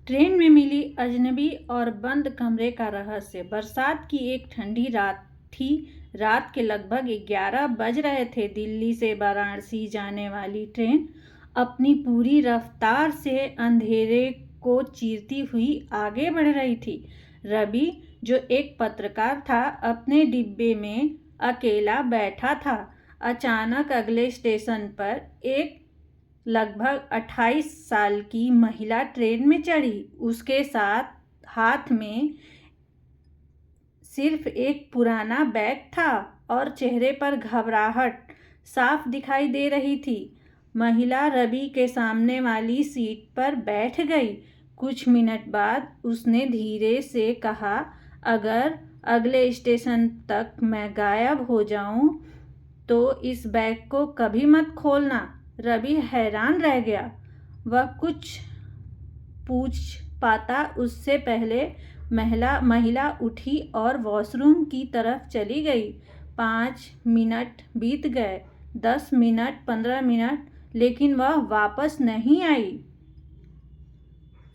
Train में मिली अजनबी और बंद कमरे का रहस्य। बरसात की एक ठंडी रात थी। रात के लगभग 11 बज रहे थे। दिल्ली से वाराणसी जाने वाली ट्रेन अपनी पूरी रफ्तार से अंधेरे को चीरती हुई आगे बढ़ रही थी। रवि, जो एक पत्रकार था, अपने डिब्बे में अकेला बैठा था। अचानक अगले स्टेशन पर एक लगभग 28 साल की महिला ट्रेन में चढ़ी। उसके साथ हाथ में सिर्फ एक पुराना बैग था और चेहरे पर घबराहट साफ दिखाई दे रही थी। महिला रवि के सामने वाली सीट पर बैठ गई। कुछ मिनट बाद उसने धीरे से कहा, अगर अगले स्टेशन तक मैं गायब हो जाऊं तो इस बैग को कभी मत खोलना। रवि हैरान रह गया। वह कुछ पूछ पाता उससे पहले महिला उठी और वॉशरूम की तरफ चली गई। 5 मिनट बीत गए, 10 मिनट, 15 मिनट, लेकिन वह वापस नहीं आई।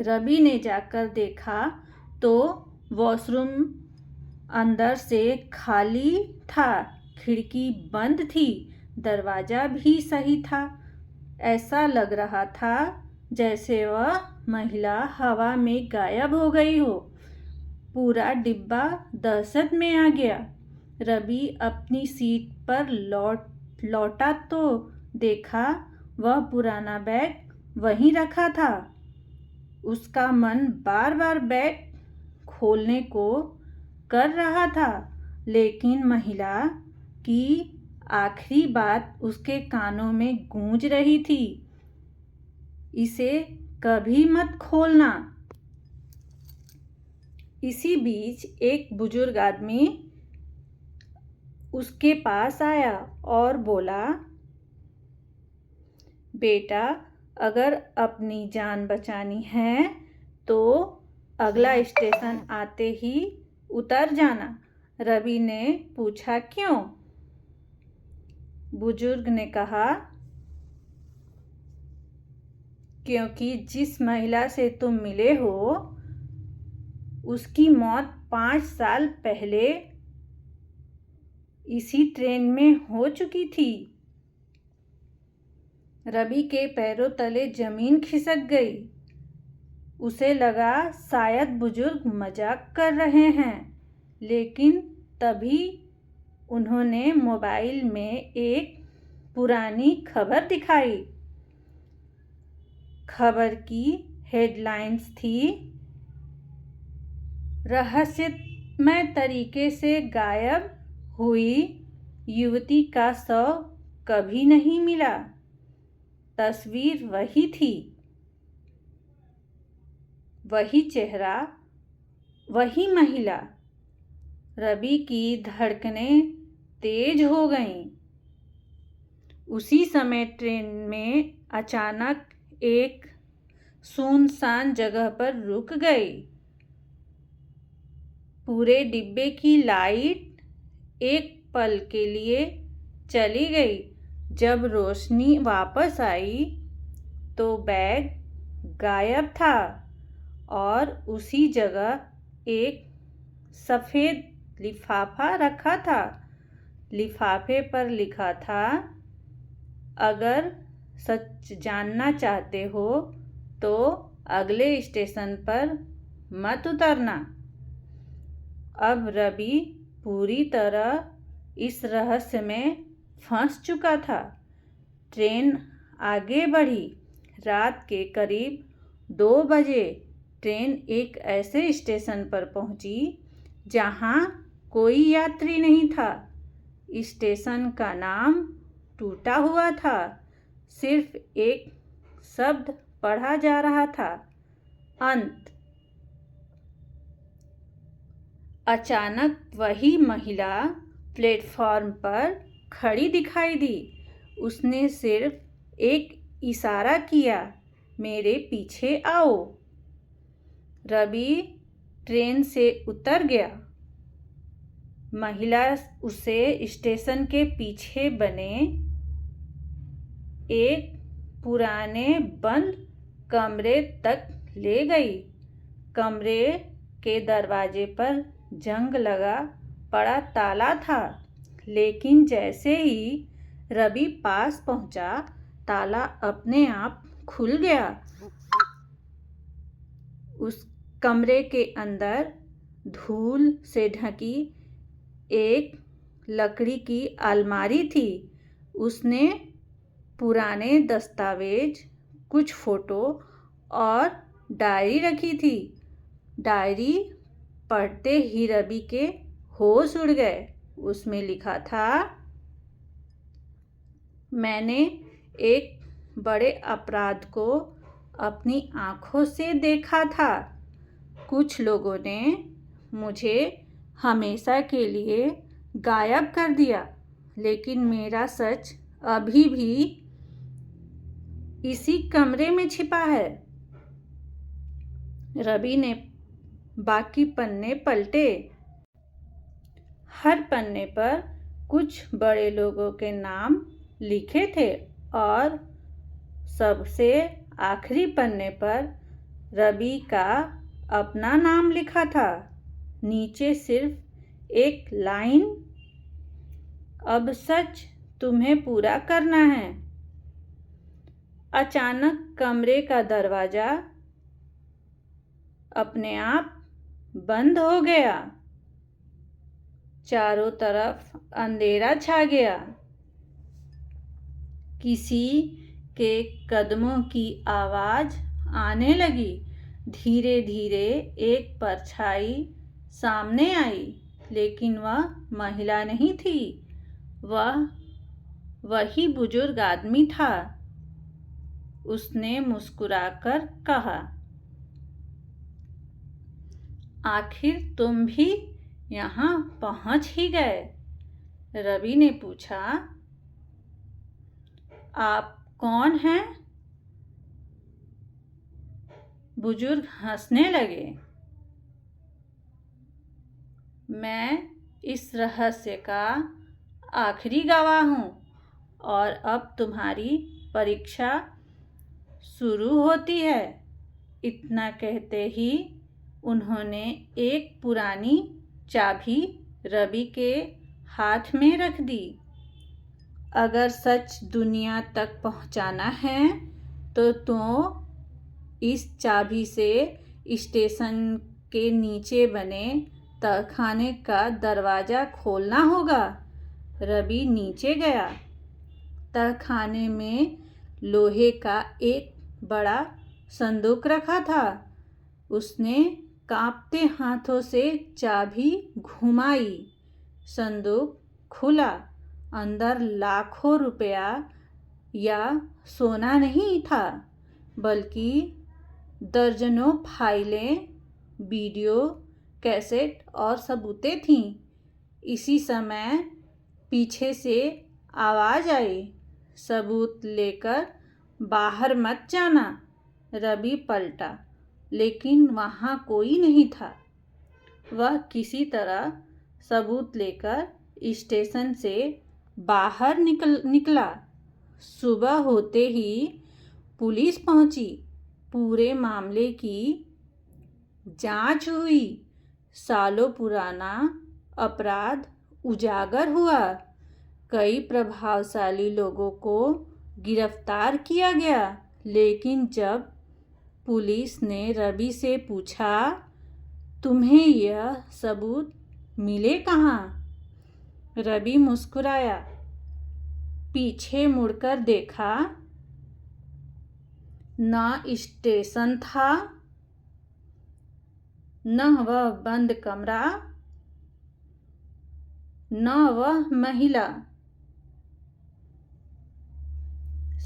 रवि ने जाकर देखा तो वॉशरूम अंदर से खाली था। खिड़की बंद थी, दरवाजा भी सही था। ऐसा लग रहा था जैसे वह महिला हवा में गायब हो गई हो। पूरा डिब्बा दहशत में आ गया। रवि अपनी सीट पर लौटा तो देखा वह पुराना बैग वहीं रखा था। उसका मन बार बार बैग खोलने को कर रहा था, लेकिन महिला की आखिरी बात उसके कानों में गूंज रही थी, इसे कभी मत खोलना। इसी बीच एक बुजुर्ग आदमी उसके पास आया और बोला, बेटा, अगर अपनी जान बचानी है तो अगला स्टेशन आते ही उतर जाना। रवि ने पूछा, क्यों? बुजुर्ग ने कहा, क्योंकि जिस महिला से तुम मिले हो उसकी मौत 5 साल पहले इसी ट्रेन में हो चुकी थी। रवि के पैरों तले जमीन खिसक गई। उसे लगा शायद बुजुर्ग मजाक कर रहे हैं, लेकिन तभी उन्होंने मोबाइल में एक पुरानी खबर दिखाई। खबर की हेडलाइंस थी, रहस्यमय तरीके से गायब हुई युवती का शव कभी नहीं मिला। तस्वीर वही थी, वही चेहरा, वही महिला। रवि की धड़कनें तेज हो गईं। उसी समय ट्रेन में अचानक एक सुनसान जगह पर रुक गई। पूरे डिब्बे की लाइट एक पल के लिए चली गई। जब रोशनी वापस आई तो बैग गायब था और उसी जगह एक सफ़ेद लिफाफा रखा था। लिफाफे पर लिखा था, अगर सच जानना चाहते हो तो अगले स्टेशन पर मत उतरना। अब रवि पूरी तरह इस रहस्य में फंस चुका था। ट्रेन आगे बढ़ी। रात के करीब 2 बजे ट्रेन एक ऐसे स्टेशन पर पहुंची जहां कोई यात्री नहीं था। स्टेशन का नाम टूटा हुआ था। सिर्फ एक शब्द पढ़ा जा रहा था, अंत। अचानक वही महिला प्लेटफॉर्म पर खड़ी दिखाई दी। उसने सिर्फ एक इशारा किया, मेरे पीछे आओ। रवि ट्रेन से उतर गया। महिला उसे स्टेशन के पीछे बने एक पुराने बंद कमरे तक ले गई। कमरे के दरवाजे पर जंग लगा पड़ा ताला था, लेकिन जैसे ही रवि पास पहुंचा, ताला अपने आप खुल गया। उस कमरे के अंदर धूल से ढकी एक लकड़ी की अलमारी थी। उसने पुराने दस्तावेज, कुछ फोटो और डायरी रखी थी। डायरी पढ़ते ही रवि के होश उड़ गए। उसमें लिखा था, मैंने एक बड़े अपराध को अपनी आँखों से देखा था। कुछ लोगों ने मुझे हमेशा के लिए गायब कर दिया, लेकिन मेरा सच अभी भी इसी कमरे में छिपा है। रवि ने बाकी पन्ने पलटे। हर पन्ने पर कुछ बड़े लोगों के नाम लिखे थे और सबसे आखिरी पन्ने पर रवि का अपना नाम लिखा था। नीचे सिर्फ एक लाइन, अब सच तुम्हें पूरा करना है। अचानक कमरे का दरवाजा अपने आप बंद हो गया। चारों तरफ अंधेरा छा गया। किसी के कदमों की आवाज आने लगी। धीरे धीरे एक परछाई सामने आई, लेकिन वह महिला नहीं थी। वह वही बुजुर्ग आदमी था। उसने मुस्कुराकर कहा, आखिर तुम भी यहाँ पहुँच ही गए। रवि ने पूछा, आप कौन हैं? बुजुर्ग हंसने लगे। मैं इस रहस्य का आखिरी गवाह हूँ और अब तुम्हारी परीक्षा शुरू होती है। इतना कहते ही उन्होंने एक पुरानी चाबी रवि के हाथ में रख दी। अगर सच दुनिया तक पहुंचाना है तो इस चाबी से स्टेशन के नीचे बने तहखाने का दरवाज़ा खोलना होगा। रवि नीचे गया। तहखाने में लोहे का एक बड़ा संदूक रखा था। उसने कांपते हाथों से चाबी घुमाई। संदूक खुला। अंदर लाखों रुपया या सोना नहीं था, बल्कि दर्जनों फाइलें, वीडियो कैसेट और सबूतें थीं। इसी समय पीछे से आवाज़ आई, सबूत लेकर बाहर मत जाना। रवि पलटा, लेकिन वहाँ कोई नहीं था। वह किसी तरह सबूत लेकर स्टेशन से बाहर निकला। सुबह होते ही पुलिस पहुंची। पूरे मामले की जांच हुई। सालों पुराना अपराध उजागर हुआ। कई प्रभावशाली लोगों को गिरफ्तार किया गया। लेकिन जब पुलिस ने रवि से पूछा, तुम्हें यह सबूत मिले कहाँ? रवि मुस्कुराया, पीछे मुड़कर देखा। न स्टेशन था, न वह बंद कमरा, न वह महिला।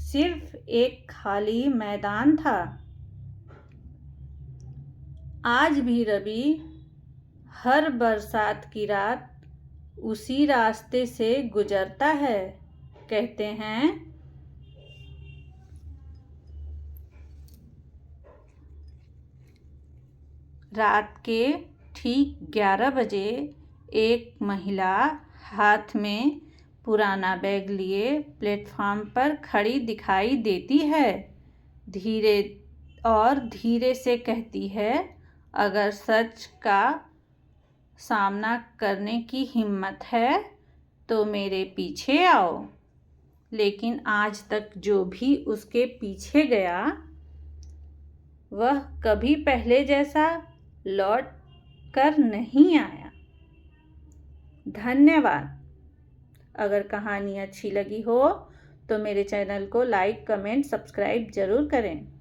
सिर्फ एक खाली मैदान था। आज भी रवि हर बरसात की रात उसी रास्ते से गुजरता है। कहते हैं, रात के ठीक 11 बजे एक महिला हाथ में पुराना बैग लिए प्लेटफॉर्म पर खड़ी दिखाई देती है। धीरे से कहती है, अगर सच का सामना करने की हिम्मत है तो मेरे पीछे आओ। लेकिन आज तक जो भी उसके पीछे गया वह कभी पहले जैसा लौट कर नहीं आया। धन्यवाद। अगर कहानी अच्छी लगी हो तो मेरे चैनल को लाइक, कमेंट, सब्सक्राइब ज़रूर करें।